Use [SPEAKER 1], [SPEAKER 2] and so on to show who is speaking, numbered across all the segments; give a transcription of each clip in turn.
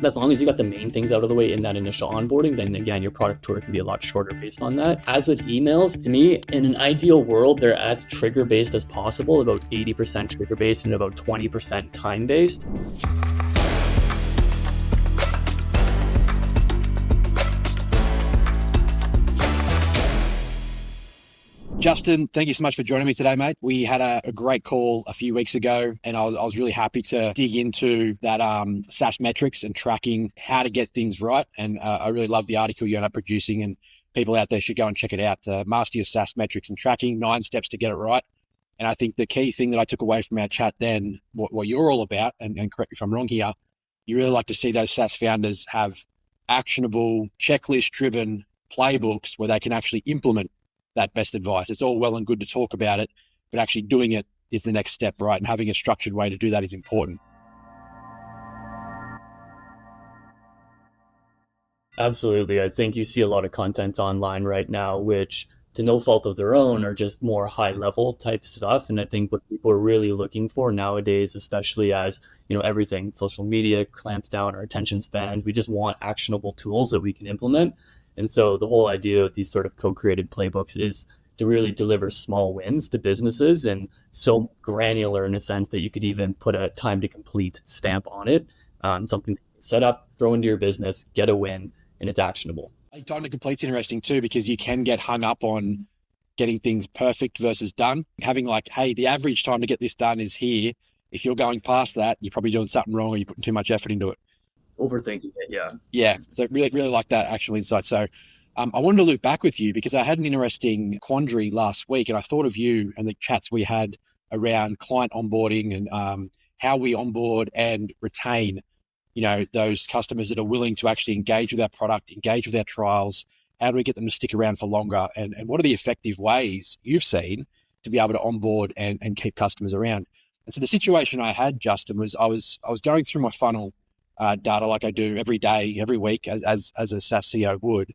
[SPEAKER 1] as long as you got the main things out of the way in that initial onboarding, then again, your product tour can be a lot shorter based on that. As with emails, to me, in an ideal world, they're as trigger-based as possible, about 80% trigger-based and about 20% time-based.
[SPEAKER 2] Justin, thank you so much for joining me today, mate. We had a great call a few weeks ago, and I was really happy to dig into that SaaS metrics and tracking how to get things right. And I really love the article you ended up producing, and people out there should go and check it out. Master your SaaS metrics and tracking, 9 steps to get it right. And I think the key thing that I took away from our chat then, what you're all about, and correct me if I'm wrong here, you really like to see those SaaS founders have actionable, checklist-driven playbooks where they can actually implement that best advice. It's all well and good to talk about it, but actually doing it is the next step, right? And having a structured way to do that is important.
[SPEAKER 1] Absolutely. I think you see a lot of content online right now, which to no fault of their own are just more high level type stuff. And I think what people are really looking for nowadays, especially as, everything, social media clamps down our attention spans, we just want actionable tools that we can implement. And so the whole idea of these sort of co-created playbooks is to really deliver small wins to businesses, and so granular in a sense that you could even put a time to complete stamp on it. Something set up, throw into your business, get a win, and it's actionable.
[SPEAKER 2] Time to complete's interesting too, because you can get hung up on getting things perfect versus done. Having like, hey, the average time to get this done is here. If you're going past that, you're probably doing something wrong or you're putting too much effort into it.
[SPEAKER 1] Overthinking it, yeah.
[SPEAKER 2] Yeah, so really like that actual insight. So I wanted to loop back with you because I had an interesting quandary last week, and I thought of you and the chats we had around client onboarding and how we onboard and retain, those customers that are willing to actually engage with our product, engage with our trials. How do we get them to stick around for longer? And what are the effective ways you've seen to be able to onboard and keep customers around? And so the situation I had, Justin, was I was going through my funnel data like I do every day, every week, as a SaaS CEO would.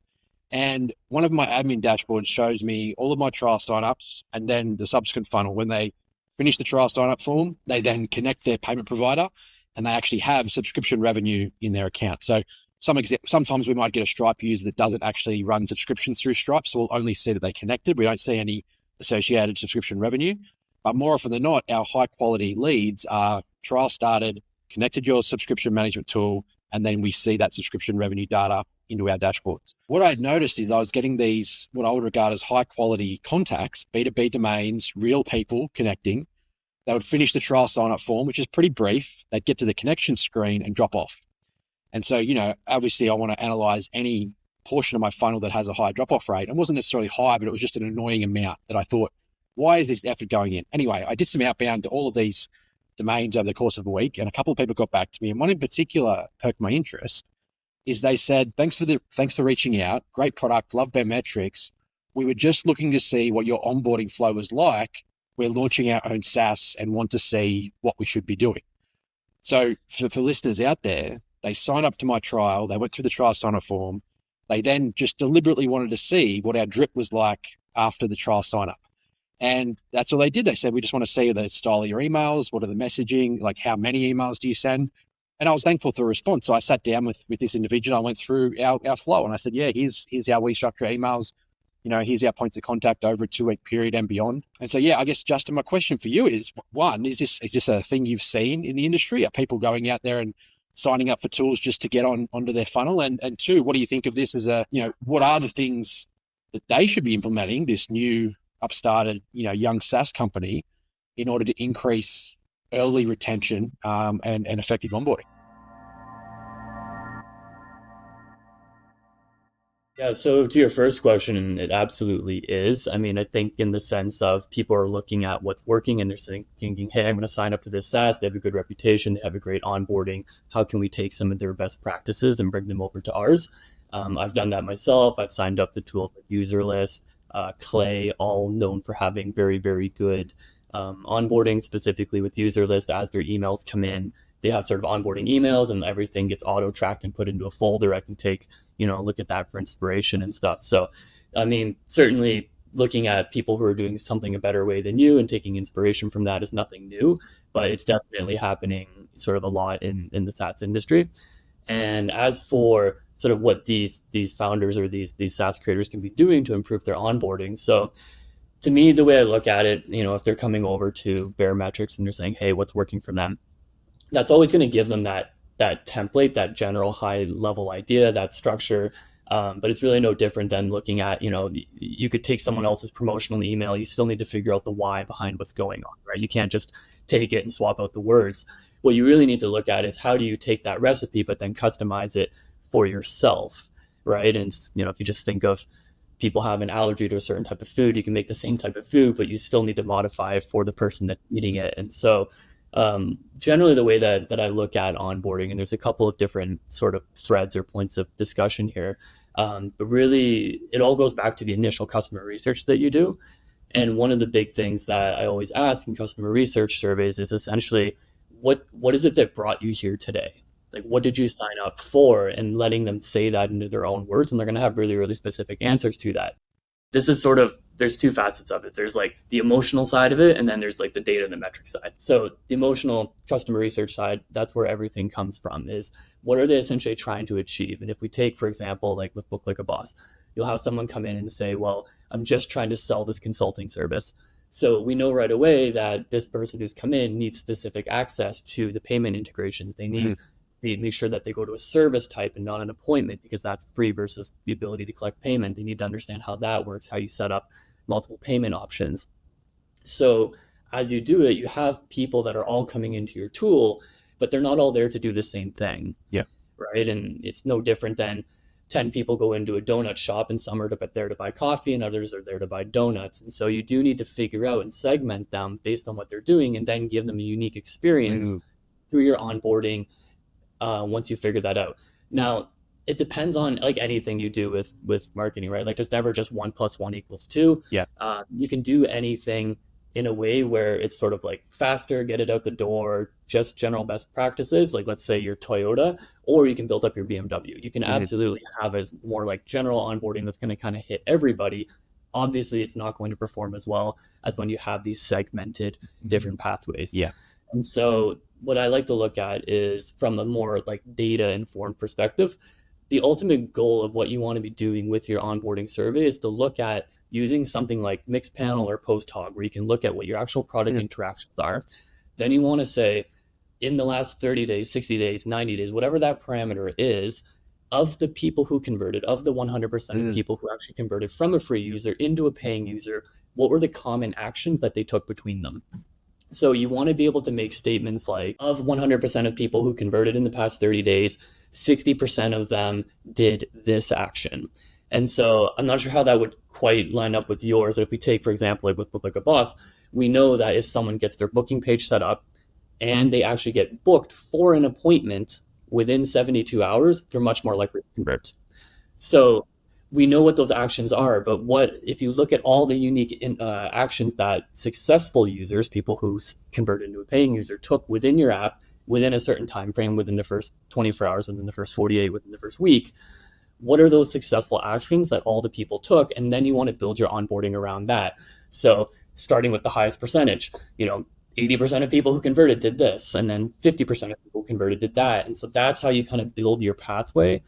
[SPEAKER 2] And one of my admin dashboards shows me all of my trial signups and then the subsequent funnel. When they finish the trial signup form, they then connect their payment provider and they actually have subscription revenue in their account. So sometimes we might get a Stripe user that doesn't actually run subscriptions through Stripe. So we'll only see that they connected. We don't see any associated subscription revenue. But more often than not, our high quality leads are trial started, connected your subscription management tool, and then we see that subscription revenue data into our dashboards. What I had noticed is I was getting these, what I would regard as high quality contacts, B2B domains, real people connecting. They would finish the trial sign up form, which is pretty brief. They'd get to the connection screen and drop off. And so, obviously I want to analyze any portion of my funnel that has a high drop off rate. It wasn't necessarily high, but it was just an annoying amount that I thought, why is this effort going in? Anyway, I did some outbound to all of these domains over the course of a week, and a couple of people got back to me, and one in particular perked my interest. Is they said, thanks for reaching out, great product, love Baremetrics. We were just looking to see what your onboarding flow was like. We're launching our own SaaS and want to see what we should be doing. So for listeners out there, they sign up to my trial, they went through the trial sign-up form, they then just deliberately wanted to see what our drip was like after the trial sign-up. And that's all they did. They said, we just want to see the style of your emails. What are the messaging? Like, how many emails do you send? And I was thankful for the response. So I sat down with this individual. I went through our flow and I said, yeah, here's how we structure emails. Here's our points of contact over a 2-week period and beyond. And so, yeah, I guess, Justin, my question for you is, one, is this a thing you've seen in the industry? Are people going out there and signing up for tools just to get onto their funnel? And two, what do you think of this as what are the things that they should be implementing, this new upstarted, young SaaS company, in order to increase early retention and effective onboarding?
[SPEAKER 1] Yeah, so to your first question, it absolutely is. I mean, I think in the sense of people are looking at what's working and they're thinking, hey, I'm going to sign up to this SaaS. They have a good reputation. They have a great onboarding. How can we take some of their best practices and bring them over to ours? I've done that myself. I've signed up to tools like UserList, Clay, all known for having very, very good onboarding, specifically with UserList. As their emails come in, they have sort of onboarding emails and everything gets auto tracked and put into a folder. I can take, look at that for inspiration and stuff. So, I mean, certainly looking at people who are doing something a better way than you and taking inspiration from that is nothing new, but it's definitely happening sort of a lot in the SaaS industry. And as for sort of what these founders or these SaaS creators can be doing to improve their onboarding, so to me, the way I look at it, if they're coming over to Baremetrics and they're saying, "Hey, what's working for them?" That's always going to give them that template, that general high level idea, that structure. But it's really no different than looking at, you could take someone else's promotional email. You still need to figure out the why behind what's going on, right? You can't just take it and swap out the words. What you really need to look at is how do you take that recipe, but then customize it for yourself, right? And, if you just think of people have an allergy to a certain type of food, you can make the same type of food, but you still need to modify it for the person that's eating it. And so generally the way that I look at onboarding, and there's a couple of different sort of threads or points of discussion here, but really it all goes back to the initial customer research that you do. And one of the big things that I always ask in customer research surveys is essentially, what is it that brought you here today? Like, what did you sign up for? And letting them say that into their own words, and they're going to have really, really specific answers to that. This is sort of, there's two facets of it. There's like the emotional side of it, and then there's like the data and the metric side. So the emotional customer research side, that's where everything comes from, is what are they essentially trying to achieve? And if we take, for example, like with Book Like a Boss, you'll have someone come in and say, well, I'm just trying to sell this consulting service. So we know right away that this person who's come in needs specific access to the payment integrations. They need to make sure that they go to a service type and not an appointment, because that's free versus the ability to collect payment. They need to understand how that works, how you set up multiple payment options. So as you do it, you have people that are all coming into your tool, but they're not all there to do the same thing.
[SPEAKER 2] Yeah.
[SPEAKER 1] Right. And it's no different than 10 people go into a donut shop, and some are there to buy coffee and others are there to buy donuts. And so you do need to figure out and segment them based on what they're doing, and then give them a unique experience through your onboarding once you figure that out. Now, it depends on, like anything you do with marketing, right? Like there's never just 1 + 1 = 2.
[SPEAKER 2] Yeah.
[SPEAKER 1] You can do anything in a way where it's sort of like faster, get it out the door, just general best practices. Like let's say you're Toyota, or you can build up your BMW. You can absolutely have a more like general onboarding that's going to kind of hit everybody. Obviously, it's not going to perform as well as when you have these segmented different pathways.
[SPEAKER 2] Yeah.
[SPEAKER 1] And so what I like to look at is from a more like data informed perspective. The ultimate goal of what you want to be doing with your onboarding survey is to look at using something like Mixpanel or PostHog, where you can look at what your actual product interactions are. Then you want to say, in the last 30 days, 60 days, 90 days, whatever that parameter is, of the people who converted, of the 100% of people who actually converted from a free user into a paying user, what were the common actions that they took between them? So you want to be able to make statements like, of 100% of people who converted in the past 30 days, 60% of them did this action. And so I'm not sure how that would quite line up with yours. But if we take, for example, like with Book Like a Boss, we know that if someone gets their booking page set up and they actually get booked for an appointment within 72 hours, they're much more likely to convert. So we know what those actions are, but what if you look at all the unique actions that successful users, people who converted into a paying user, took within your app within a certain time frame, within the first 24 hours, within the first 48, within the first week, what are those successful actions that all the people took? And then you want to build your onboarding around that. So starting with the highest percentage, 80% of people who converted did this, and then 50% of people who converted did that. And so that's how you kind of build your pathway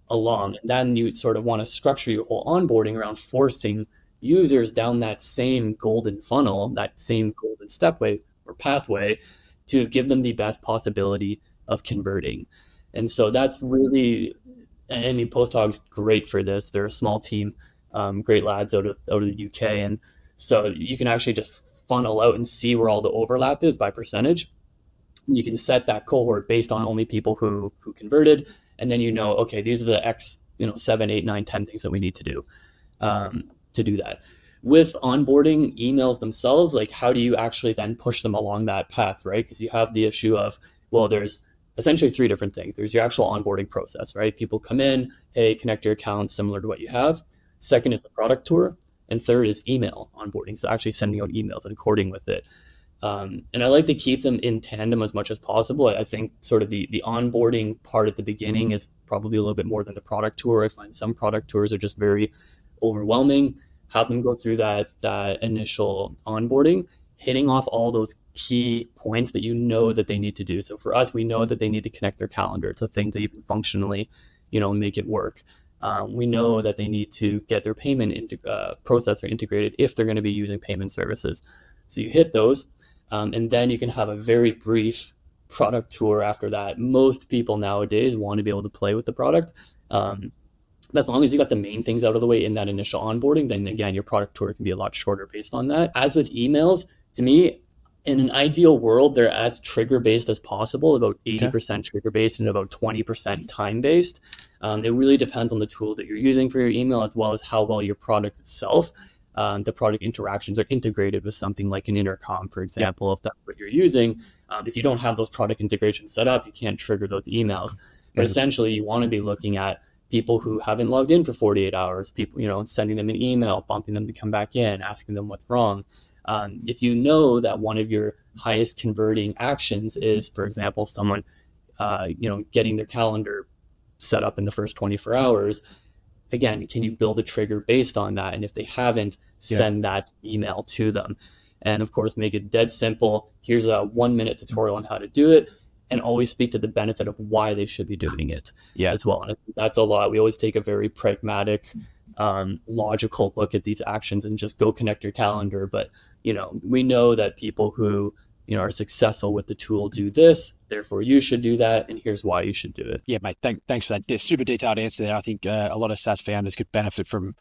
[SPEAKER 1] along. And then you sort of want to structure your whole onboarding around forcing users down that same golden funnel, that same golden stepway or pathway, to give them the best possibility of converting. And so that's really, I mean, PostHog's great for this. They're a small team, great lads out of the UK. And so you can actually just funnel out and see where all the overlap is by percentage. You can set that cohort based on only people who converted. And then, okay, these are the X, 7, 8, 9, 10 things that we need to do that. With onboarding emails themselves, like how do you actually then push them along that path, right? Because you have the issue of, well, there's essentially 3 different things. There's your actual onboarding process, right? People come in, hey, connect your account similar to what you have. Second is the product tour. And third is email onboarding. So actually sending out emails and recording with it. And I like to keep them in tandem as much as possible. I think sort of the onboarding part at the beginning is probably a little bit more than the product tour. I find some product tours are just very overwhelming. Have them go through that initial onboarding, hitting off all those key points that you know that they need to do. So for us, we know that they need to connect their calendar. It's a thing to even functionally, make it work. We know that they need to get their payment processor integrated if they're going to be using payment services. So you hit those, and then you can have a very brief product tour after that. Most people nowadays want to be able to play with the product. As long as you got the main things out of the way in that initial onboarding, then again, your product tour can be a lot shorter based on that. As with emails, to me, in an ideal world, they're as trigger based as possible, about 80% trigger based and about 20% time based. It really depends on the tool that you're using for your email, as well as how well your product itself, the product interactions are integrated with something like an intercom, for example, if that's what you're using. If you don't have those product integrations set up, you can't trigger those emails. But essentially, you want to be looking at people who haven't logged in for 48 hours, people, sending them an email, bumping them to come back in, asking them what's wrong. If you know that one of your highest converting actions is, for example, someone, getting their calendar set up in the first 24 hours, again, can you build a trigger based on that? And if they haven't, send that email to them. And of course, make it dead simple. Here's a 1-minute tutorial on how to do it. And always speak to the benefit of why they should be doing it as well. And that's a lot. We always take a very pragmatic, logical look at these actions and just go connect your calendar. But, we know that people who, are successful with the tool do this, therefore you should do that. And here's why you should do it.
[SPEAKER 2] Yeah, mate. Thanks for that super detailed answer there. I think a lot of SaaS founders could benefit from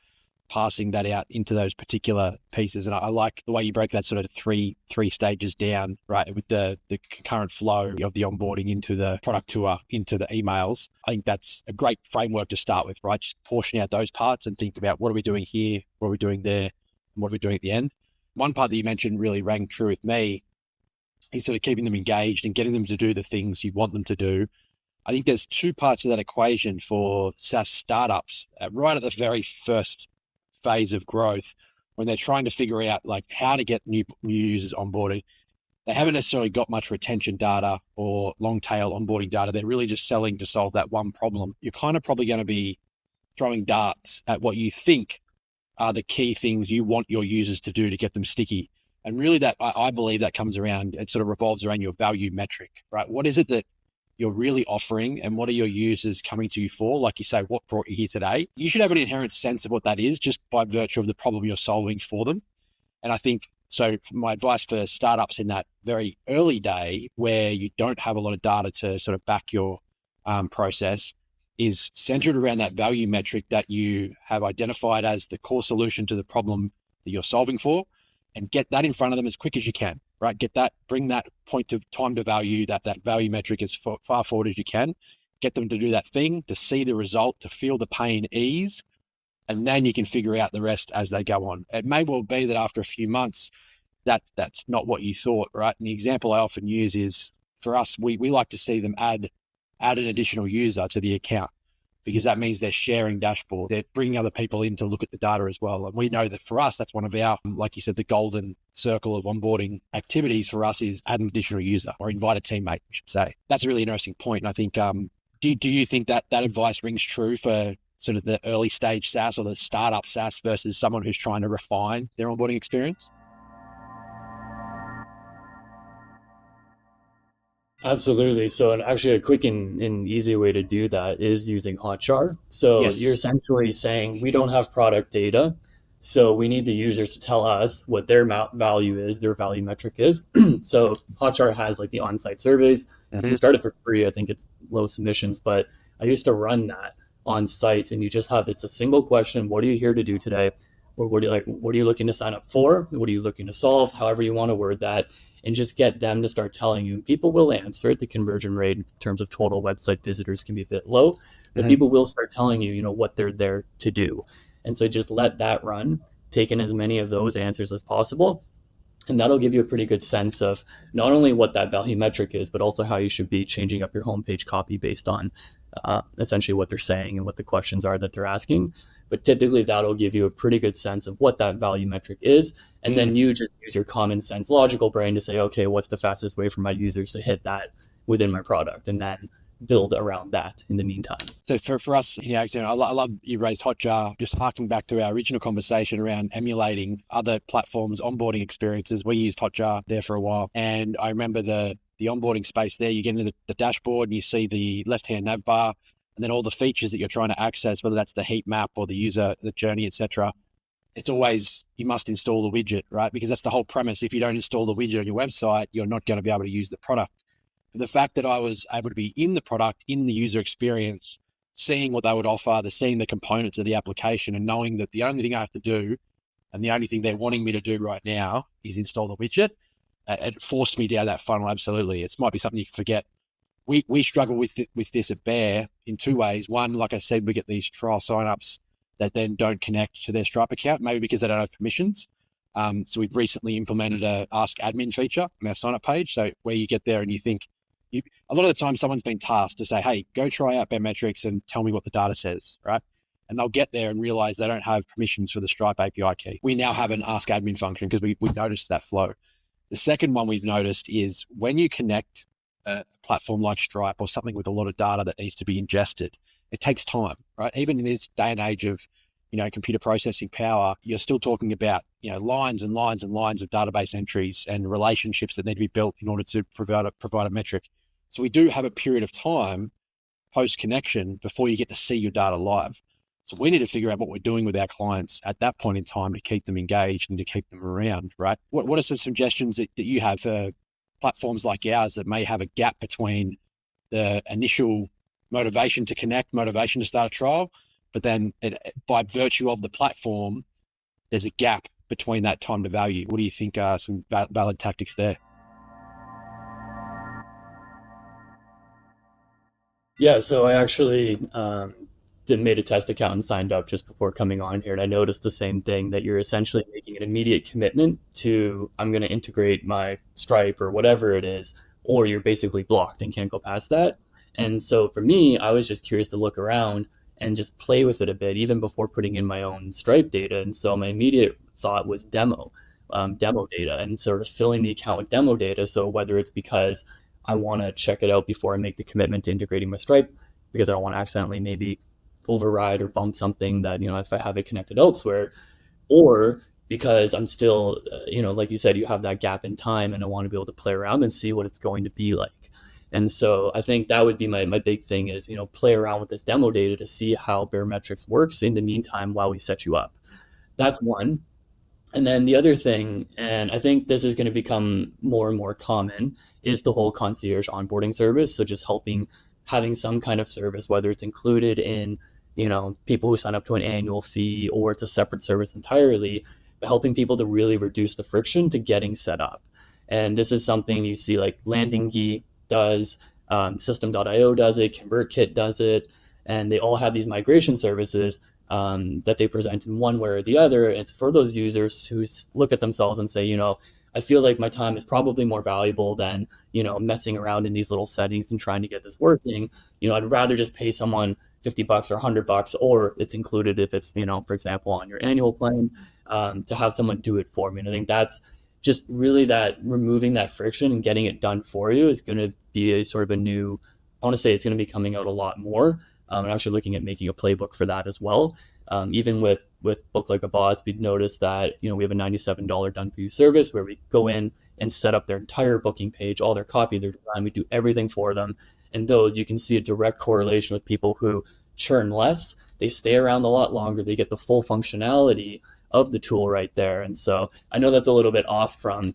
[SPEAKER 2] passing that out into those particular pieces. And I like the way you break that sort of three stages down, right? With the concurrent flow of the onboarding into the product tour, into the emails. I think that's a great framework to start with, right? Just portion out those parts and think about what are we doing here, what are we doing there, and what are we doing at the end. One part that you mentioned really rang true with me is sort of keeping them engaged and getting them to do the things you want them to do. I think there's two parts of that equation for SaaS startups right at the very first phase of growth, when they're trying to figure out like how to get new users onboarded. They haven't necessarily got much retention data or long tail onboarding data. They're really just selling to solve that one problem. You're kind of probably going to be throwing darts at what you think are the key things you want your users to do to get them sticky. And really that, I believe that comes around, it sort of revolves around your value metric, right? What is it that you're really offering, and what are your users coming to you for? Like you say, what brought you here today? You should have an inherent sense of what that is just by virtue of the problem you're solving for them. And I think, so my advice for startups in that very early day where you don't have a lot of data to sort of back your process is centered around that value metric that you have identified as the core solution to the problem that you're solving for, and get that in front of them as quick as you can, right? Bring that point of time to value, that value metric as far forward as you can. Get them to do that thing, to see the result, to feel the pain ease, and then you can figure out the rest as they go on. It may well be that after a few months, that's not what you thought, right? And the example I often use is, for us, we like to see them add an additional user to the account, because that means they're sharing dashboard. They're bringing other people in to look at the data as well. And we know that for us, that's one of our, like you said, the golden circle of onboarding activities for us is add an additional user, or invite a teammate, we should say. That's a really interesting point. And I think, do you think that advice rings true for sort of the early stage SaaS or the startup SaaS versus someone who's trying to refine their onboarding experience?
[SPEAKER 1] Absolutely. So actually a quick and easy way to do that is using Hotjar. So you're
[SPEAKER 2] Yes.
[SPEAKER 1] essentially saying we don't have product data. So we need the users to tell us what their value is, their value metric is. So Hotjar has like the on-site surveys. You can start it for free. I think it's low submissions, but I used to run that on site, and you just have, it's a single question. What are you here to do today? Or what are you looking to sign up for? What are you looking to solve? However you want to word that, and just get them to start telling you. People will answer it. The conversion rate in terms of total website visitors can be a bit low, but people will start telling you, what they're there to do. And so just let that run, take in as many of those answers as possible. And that'll give you a pretty good sense of not only what that value metric is, but also how you should be changing up your homepage copy based on essentially what they're saying and what the questions are that they're asking. But typically that'll give you a pretty good sense of what that value metric is. And then you just use your common sense logical brain to say, okay, what's the fastest way for my users to hit that within my product? And then build around that in the meantime.
[SPEAKER 2] So for us, I love you raised Hotjar, just harking back to our original conversation around emulating other platforms, onboarding experiences. We used Hotjar there for a while. And I remember the onboarding space there, you get into the dashboard and you see the left-hand nav bar and then all the features that you're trying to access, whether that's the heat map or the user, the journey, etc. It's always, you must install the widget, right? Because that's the whole premise. If you don't install the widget on your website, you're not going to be able to use the product. But the fact that I was able to be in the product, in the user experience, seeing what they would offer, seeing the components of the application and knowing that the only thing I have to do and the only thing they're wanting me to do right now is install the widget, it forced me down that funnel. Absolutely. It might be something you can forget. We struggle with this at Bear in two ways. One, like I said, we get these trial signups that then don't connect to their Stripe account, maybe because they don't have permissions. So we've recently implemented a Ask Admin feature on our sign-up page. So where you get there and you think, a lot of the time someone's been tasked to say, hey, go try out Baremetrics and tell me what the data says, right? And they'll get there and realize they don't have permissions for the Stripe API key. We now have an Ask Admin function because we noticed that flow. The second one we've noticed is when you connect a platform like Stripe or something with a lot of data that needs to be ingested, it takes time, right? Even in this day and age of, computer processing power, you're still talking about, lines and lines and lines of database entries and relationships that need to be built in order to provide a metric. So we do have a period of time post-connection before you get to see your data live. So we need to figure out what we're doing with our clients at that point in time to keep them engaged and to keep them around, right? What are some suggestions that you have for platforms like ours that may have a gap between the initial motivation to connect, motivation to start a trial, but then by virtue of the platform, there's a gap between that time to value? What do you think are some valid tactics there?
[SPEAKER 1] Yeah, so I actually made a test account and signed up just before coming on here, and I noticed the same thing that you're essentially making an immediate commitment to I'm going to integrate my Stripe or whatever it is, or you're basically blocked and can't go past that. And so for me, I was just curious to look around and just play with it a bit, even before putting in my own Stripe data. And so my immediate thought was demo data, and sort of filling the account with demo data. So whether it's because I want to check it out before I make the commitment to integrating my Stripe, because I don't want to accidentally maybe override or bump something that, if I have it connected elsewhere, or because I'm still, like you said, you have that gap in time and I want to be able to play around and see what it's going to be like. And so I think that would be my big thing is, play around with this demo data to see how Baremetrics works in the meantime while we set you up. That's one. And then the other thing, and I think this is going to become more and more common, is the whole concierge onboarding service. So just having some kind of service, whether it's included in, people who sign up to an annual fee or it's a separate service entirely, but helping people to really reduce the friction to getting set up. And this is something you see like Landing Geek does, System.io does it, ConvertKit does it, and they all have these migration services that they present in one way or the other. It's for those users who look at themselves and say, I feel like my time is probably more valuable than, messing around in these little settings and trying to get this working. I'd rather just pay someone $50 or $100, or it's included if it's, for example, on your annual plan, to have someone do it for me. And I think that's just really that removing that friction and getting it done for you is going to be a sort of a new, I want to say it's going to be coming out a lot more. I'm actually looking at making a playbook for that as well. Even with Book Like a Boss, we'd noticed that, we have a $97 done for you service where we go in and set up their entire booking page, all their copy, their design, we do everything for them. And those, you can see a direct correlation with people who churn less, they stay around a lot longer, they get the full functionality of the tool right there. And so I know that's a little bit off from,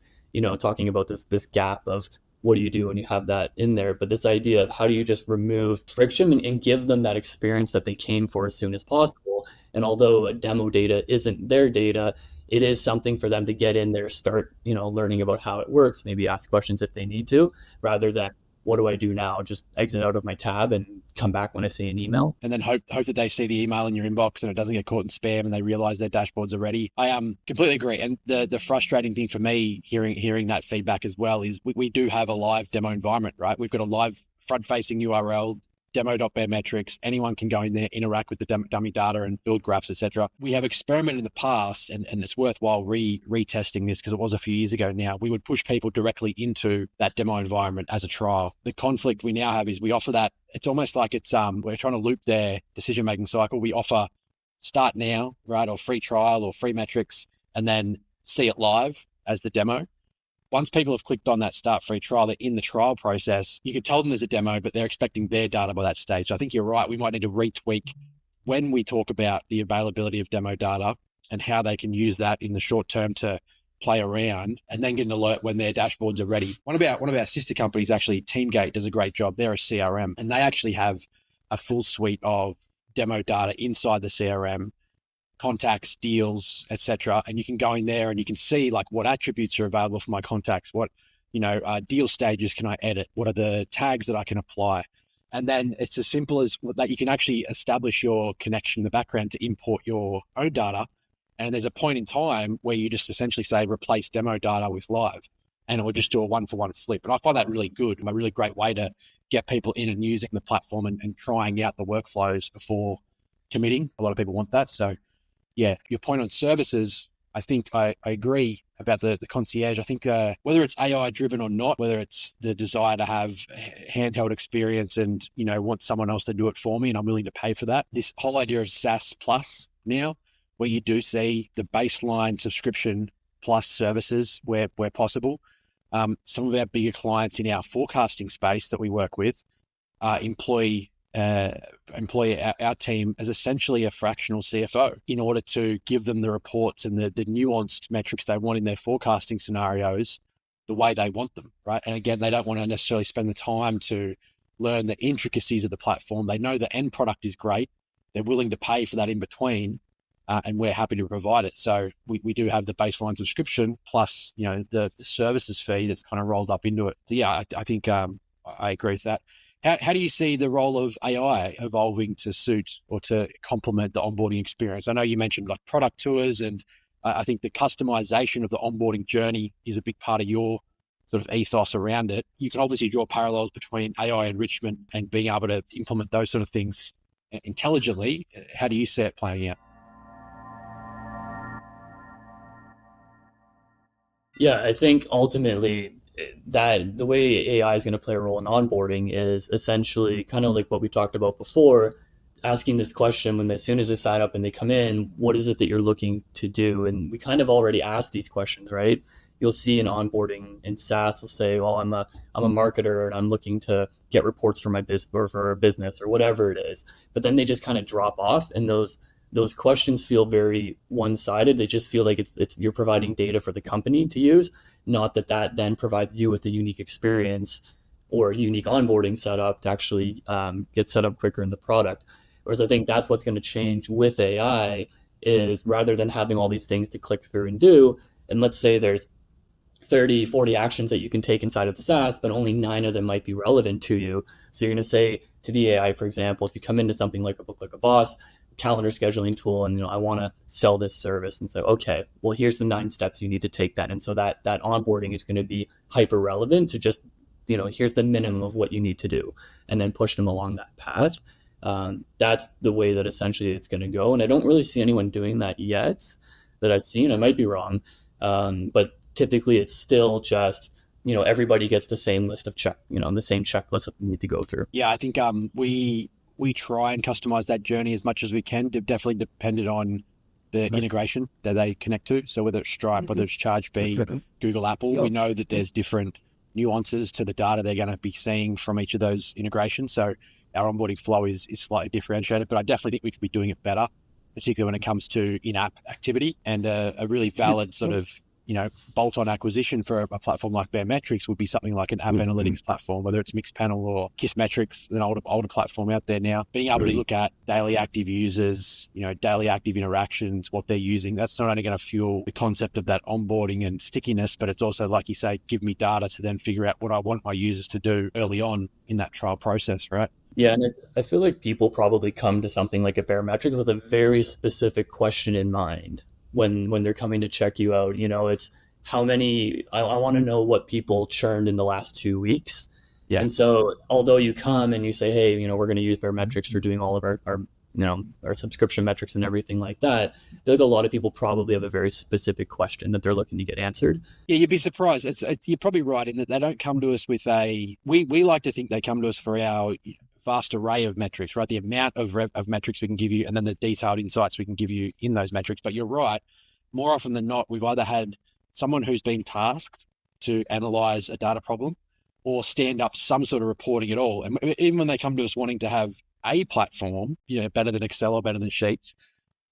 [SPEAKER 1] talking about this gap of what do you do when you have that in there, but this idea of how do you just remove friction and give them that experience that they came for as soon as possible. And although a demo data isn't their data, it is something for them to get in there, start, learning about how it works, maybe ask questions if they need to, rather than what do I do now? Just exit out of my tab and come back when I see an email.
[SPEAKER 2] And then hope that they see the email in your inbox and it doesn't get caught in spam and they realize their dashboards are ready. I completely agree. And the frustrating thing for me hearing that feedback as well is we do have a live demo environment, right? We've got a live front-facing URL demo.baremetrics. Anyone can go in there, interact with the dummy data and build graphs, etc. We have experimented in the past, and it's worthwhile retesting this because it was a few years ago now. We would push people directly into that demo environment as a trial. The conflict we now have is we offer that. It's almost like we're trying to loop their decision-making cycle. We offer start now, right, or free trial or free metrics, and then see it live as the demo. Once people have clicked on that start free trial, they're in the trial process. You can tell them there's a demo, but they're expecting their data by that stage. So I think you're right. We might need to retweak when we talk about the availability of demo data and how they can use that in the short term to play around and then get an alert when their dashboards are ready. One of our sister companies, actually, Teamgate, does a great job. They're a CRM, and they actually have a full suite of demo data inside the CRM, contacts, deals, etc. And you can go in there and you can see like what attributes are available for my contacts, what, deal stages can I edit, what are the tags that I can apply. And then it's as simple as that. You can actually establish your connection in the background to import your own data. And there's a point in time where you just essentially say, replace demo data with live, and it will just do a 1-for-1 flip. And I find that really good, a really great way to get people in and using the platform and trying out the workflows before committing. A lot of people want that. So yeah, your point on services, I think I agree about the concierge. I think whether it's AI driven or not, whether it's the desire to have handheld experience and, want someone else to do it for me and I'm willing to pay for that. This whole idea of SaaS plus now, where you do see the baseline subscription plus services where possible. Some of our bigger clients in our forecasting space that we work with employ our team as essentially a fractional CFO in order to give them the reports and the nuanced metrics they want in their forecasting scenarios the way they want them, right? And again, they don't want to necessarily spend the time to learn the intricacies of the platform. They know the end product is great. They're willing to pay for that in between, and we're happy to provide it. So we do have the baseline subscription plus, the services fee that's kind of rolled up into it. So yeah, I think I agree with that. How do you see the role of AI evolving to suit or to complement the onboarding experience? I know you mentioned like product tours, and I think the customization of the onboarding journey is a big part of your sort of ethos around it. You can obviously draw parallels between AI enrichment and being able to implement those sort of things intelligently. How do you see it playing out?
[SPEAKER 1] Yeah, I think ultimately that the way AI is going to play a role in onboarding is essentially kind of like what we talked about before, asking this question when as soon as they sign up and they come in, what is it that you're looking to do? And we kind of already asked these questions, right? You'll see in onboarding in SaaS, will say, well, I'm a marketer and I'm looking to get reports for my business or for a business or whatever it is. But then they just kind of drop off, and those questions feel very one-sided. They just feel like it's you're providing data for the company to use, not that then provides you with a unique experience or a unique onboarding setup to actually get set up quicker in the product. Whereas I think that's what's going to change with AI is rather than having all these things to click through and do, and let's say there's 30, 40 actions that you can take inside of the SaaS, but only 9 of them might be relevant to you. So you're going to say to the AI, for example, if you come into something like a Book Like a Boss, calendar scheduling tool, and I want to sell this service, and say, okay, well, here's the 9 steps you need to take that. And so that onboarding is going to be hyper relevant to just, here's the minimum of what you need to do, and then push them along that path. That's the way that essentially it's going to go. And I don't really see anyone doing that yet that I've seen. I might be wrong. But typically it's still just, everybody gets the same list of the same checklist that we need to go through.
[SPEAKER 2] Yeah, I think we try and customize that journey as much as we can. Definitely dependent on the integration that they connect to. So whether it's Stripe, whether it's Chargebee, Google, Apple, we know that there's different nuances to the data they're going to be seeing from each of those integrations. So our onboarding flow is slightly differentiated, but I definitely think we could be doing it better, particularly when it comes to in-app activity. And a really valid sort of bolt-on acquisition for a platform like Baremetrics would be something like an app analytics platform, whether it's Mixpanel or Kissmetrics, an older platform out there now. Being able to look at daily active users, daily active interactions, what they're using, that's not only going to fuel the concept of that onboarding and stickiness, but it's also, like you say, give me data to then figure out what I want my users to do early on in that trial process, right?
[SPEAKER 1] Yeah, and I feel like people probably come to something like a Baremetrics with a very specific question in mind when they're coming to check you out. It's how many, I want to know what people churned in the last 2 weeks.
[SPEAKER 2] Yeah.
[SPEAKER 1] And so although you come and you say, hey, we're going to use Baremetrics for doing all of our subscription metrics and everything like that, I feel like a lot of people probably have a very specific question that they're looking to get answered.
[SPEAKER 2] Yeah, you'd be surprised. You're probably right in that they don't come to us with we like to think they come to us for our vast array of metrics, right? The amount of metrics we can give you and then the detailed insights we can give you in those metrics. But you're right. More often than not, we've either had someone who's been tasked to analyze a data problem or stand up some sort of reporting at all. And even when they come to us wanting to have a platform, better than Excel or better than Sheets,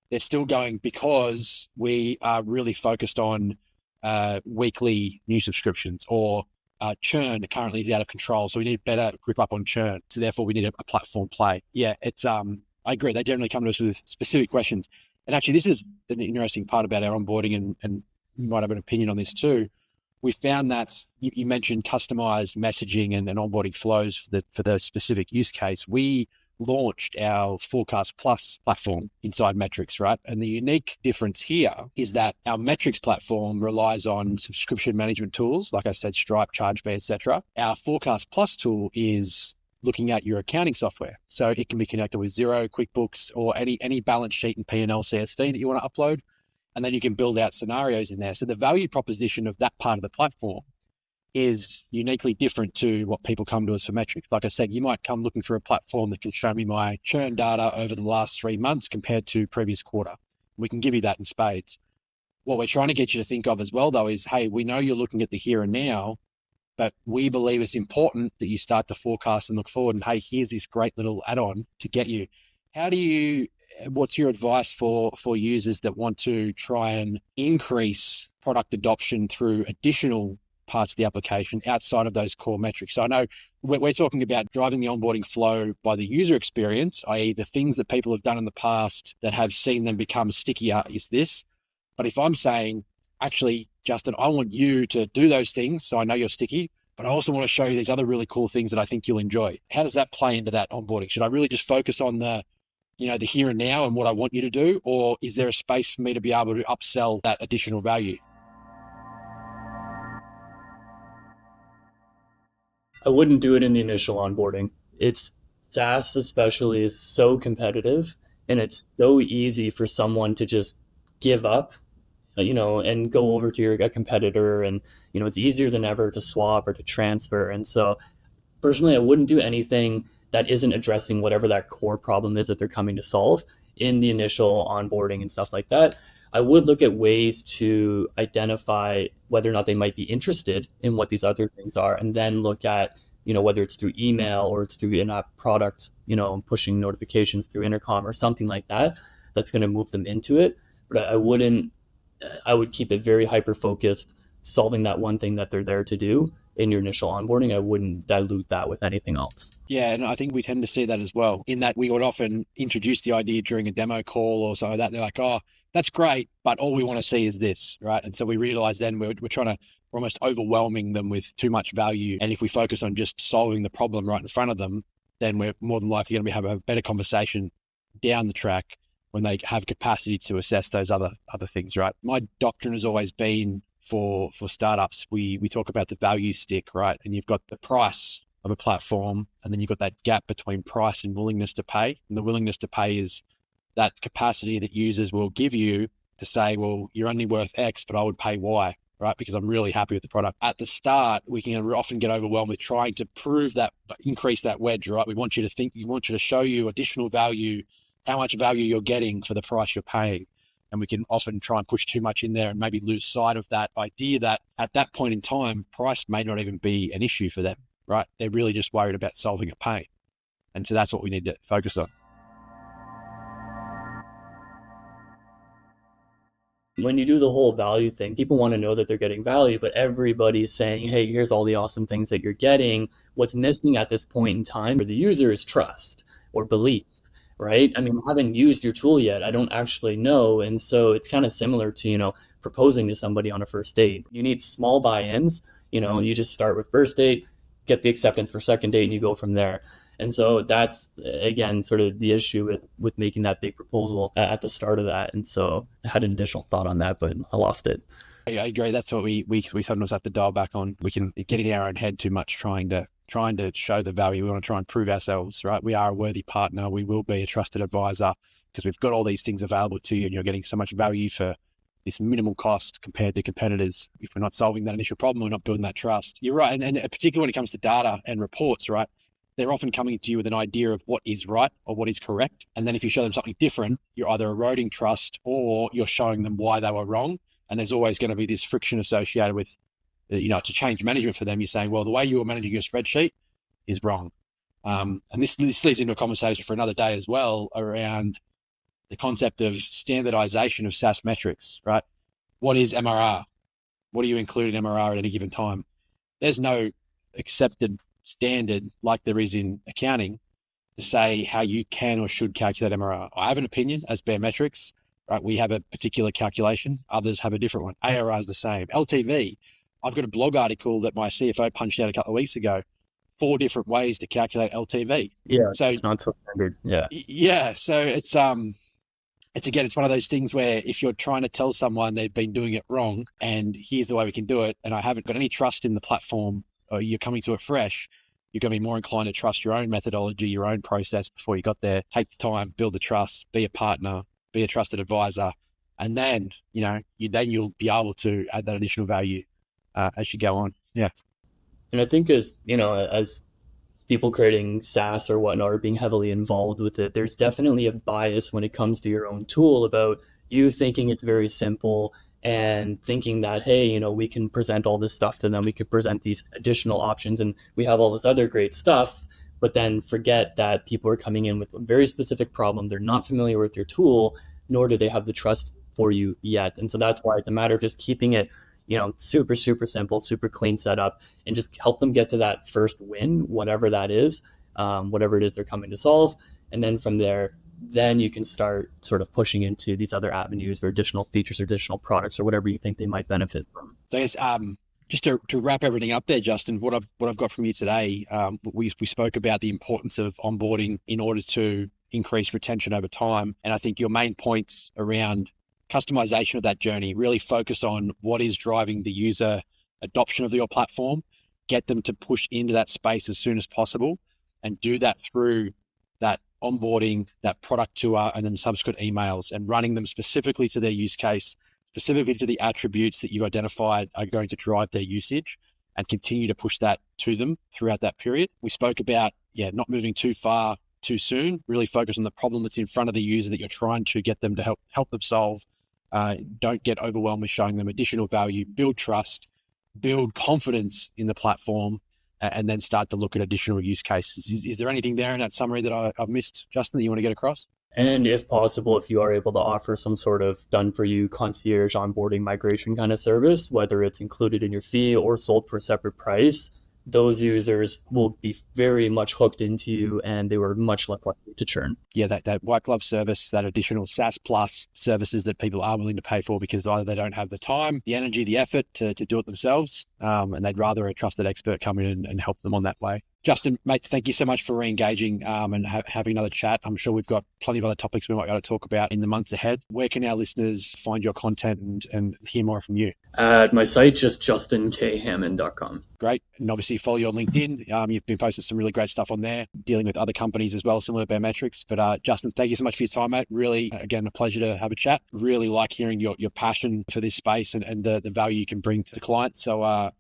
[SPEAKER 2] they're still going because we are really focused on weekly new subscriptions or churn currently is out of control. So we need better grip up on churn. So therefore we need a platform play. Yeah, it's I agree. They generally come to us with specific questions. And actually this is an interesting part about our onboarding and you might have an opinion on this too. We found that you mentioned customized messaging and onboarding flows for the specific use case. We launched our Forecast Plus platform inside Metrics, right? And the unique difference here is that our Metrics platform relies on subscription management tools, like I said, Stripe, ChargePay, etc. Our Forecast Plus tool is looking at your accounting software. So it can be connected with Xero, QuickBooks, or any balance sheet and P&L CSV that you want to upload. And then you can build out scenarios in there. So the value proposition of that part of the platform is uniquely different to what people come to us for metrics. Like I said, you might come looking for a platform that can show me my churn data over the last 3 months compared to previous quarter. We can give you that in spades. What we're trying to get you to think of as well, though, is, hey, we know you're looking at the here and now, but we believe it's important that you start to forecast and look forward. And hey, here's this great little add-on to get you. What's your advice for users that want to try and increase product adoption through additional parts of the application outside of those core metrics? So I know we're talking about driving the onboarding flow by the user experience, i.e. the things that people have done in the past that have seen them become stickier is this. But if I'm saying, actually, Justin, I want you to do those things so I know you're sticky, but I also want to show you these other really cool things that I think you'll enjoy. How does that play into that onboarding? Should I really just focus on the here and now and what I want you to do? Or is there a space for me to be able to upsell that additional value?
[SPEAKER 1] I wouldn't do it in the initial onboarding. It's SaaS especially is so competitive and it's so easy for someone to just give up, and go over to a competitor, and it's easier than ever to swap or to transfer. And so personally, I wouldn't do anything that isn't addressing whatever that core problem is that they're coming to solve in the initial onboarding and stuff like that. I would look at ways to identify whether or not they might be interested in what these other things are, and then look at, whether it's through email or it's through in-app product, pushing notifications through intercom or something like that, that's going to move them into it. But I would keep it very hyper focused, solving that one thing that they're there to do in your initial onboarding. I wouldn't dilute that with anything else.
[SPEAKER 2] Yeah, and I think we tend to see that as well, in that we would often introduce the idea during a demo call or something like that. And they're like, oh, that's great, but all we want to see is this, right? And so we realize then we're almost overwhelming them with too much value. And if we focus on just solving the problem right in front of them, then we're more than likely going to have a better conversation down the track when they have capacity to assess those other things, right? My doctrine has always been for startups, we talk about the value stick, right? And you've got the price of a platform, and then you've got that gap between price and willingness to pay. And the willingness to pay is that capacity that users will give you to say, well, you're only worth X, but I would pay Y, right? Because I'm really happy with the product. At the start, we can often get overwhelmed with trying to prove that, increase that wedge, right? We want you to show you additional value, how much value you're getting for the price you're paying. And we can often try and push too much in there and maybe lose sight of that idea that at that point in time, price may not even be an issue for them, right? They're really just worried about solving a pain. And so that's what we need to focus on.
[SPEAKER 1] When you do the whole value thing, people want to know that they're getting value, but everybody's saying, hey, here's all the awesome things that you're getting. What's missing at this point in time for the user is trust or belief, right? I mean, I haven't used your tool yet. I don't actually know. And so it's kind of similar to, proposing to somebody on a first date. You need small buy-ins, you just start with first date, get the acceptance for second date, and you go from there. And so that's, again, sort of the issue with making that big proposal at the start of that. And so I had an additional thought on that, but I lost it.
[SPEAKER 2] I agree. That's what we sometimes have to dial back on. We can get in our own head too much trying to trying to show the value. We want to try and prove ourselves, right? We are a worthy partner. We will be a trusted advisor because we've got all these things available to you and you're getting so much value for this minimal cost compared to competitors. If we're not solving that initial problem, we're not building that trust. You're right. And particularly when it comes to data and reports, right? They're often coming to you with an idea of what is right or what is correct. And then if you show them something different, you're either eroding trust or you're showing them why they were wrong. And there's always going to be this friction associated with, to change management for them. You're saying, well, the way you were managing your spreadsheet is wrong. And this leads into a conversation for another day as well around the concept of standardization of SaaS metrics, right? What is MRR? What do you include in MRR at any given time? There's no accepted standard like there is in accounting to say how you can or should calculate MRR. I have an opinion as Baremetrics, right? We have a particular calculation. Others have a different one. ARR is the same. LTV, I've got a blog article that my CFO punched out a couple of weeks ago, 4 different ways to calculate LTV.
[SPEAKER 1] Yeah,
[SPEAKER 2] so
[SPEAKER 1] it's not so standard.
[SPEAKER 2] Yeah. So it's one of those things where if you're trying to tell someone they've been doing it wrong and here's the way we can do it, and I haven't got any trust in the platform, or you're coming to it fresh, you're going to be more inclined to trust your own methodology, your own process before you got there. Take the time, build the trust, be a partner, be a trusted advisor, and then you'll be able to add that additional value as you go on. Yeah.
[SPEAKER 1] And I think as people creating SaaS or whatnot are being heavily involved with it, there's definitely a bias when it comes to your own tool about you thinking it's very simple and thinking that, hey, we can present all this stuff to them. We could present these additional options and we have all this other great stuff, but then forget that people are coming in with a very specific problem. They're not familiar with your tool, nor do they have the trust for you yet. And so that's why it's a matter of just keeping it super, super simple, super clean setup, and just help them get to that first win, whatever that is, whatever it is they're coming to solve. And then from there, then you can start sort of pushing into these other avenues or additional features or additional products or whatever you think they might benefit from.
[SPEAKER 2] So I guess, just to wrap everything up there, Justin, what I've got from you today, we spoke about the importance of onboarding in order to increase retention over time. And I think your main points around customization of that journey, really focus on what is driving the user adoption of your platform, get them to push into that space as soon as possible, and do that through that onboarding, that product tour, and then subsequent emails, and running them specifically to their use case, specifically to the attributes that you've identified are going to drive their usage, and continue to push that to them throughout that period. We spoke about, not moving too far too soon, really focus on the problem that's in front of the user that you're trying to get them to help them solve. Don't get overwhelmed with showing them additional value, build trust, build confidence in the platform, and then start to look at additional use cases. Is there anything there in that summary that I've missed, Justin, that you want to get across?
[SPEAKER 1] And if possible, if you are able to offer some sort of done for you concierge onboarding migration kind of service, whether it's included in your fee or sold for a separate price, those users will be very much hooked into you and they were much less likely to churn.
[SPEAKER 2] Yeah, that white glove service, that additional SaaS plus services that people are willing to pay for because either they don't have the time, the energy, the effort to do it themselves, and they'd rather a trusted expert come in and help them on that way. Justin, mate, thank you so much for re-engaging and having another chat. I'm sure we've got plenty of other topics we might be able to talk about in the months ahead. Where can our listeners find your content and hear more from you?
[SPEAKER 1] At my site, just justinhammond.com.
[SPEAKER 2] Great. And obviously follow you on LinkedIn. You've been posting some really great stuff on there, dealing with other companies as well, similar to Baremetrics. But Justin, thank you so much for your time, mate. Really, again, a pleasure to have a chat. Really like hearing your passion for this space and the value you can bring to the client. So, I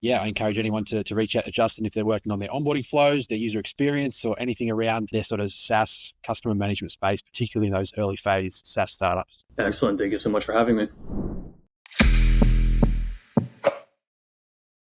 [SPEAKER 2] encourage anyone to reach out to Justin if they're working on their onboarding flows, their user experience, or anything around their sort of SaaS customer management space, particularly in those early phase SaaS startups.
[SPEAKER 1] Excellent. Thank you so much for having me.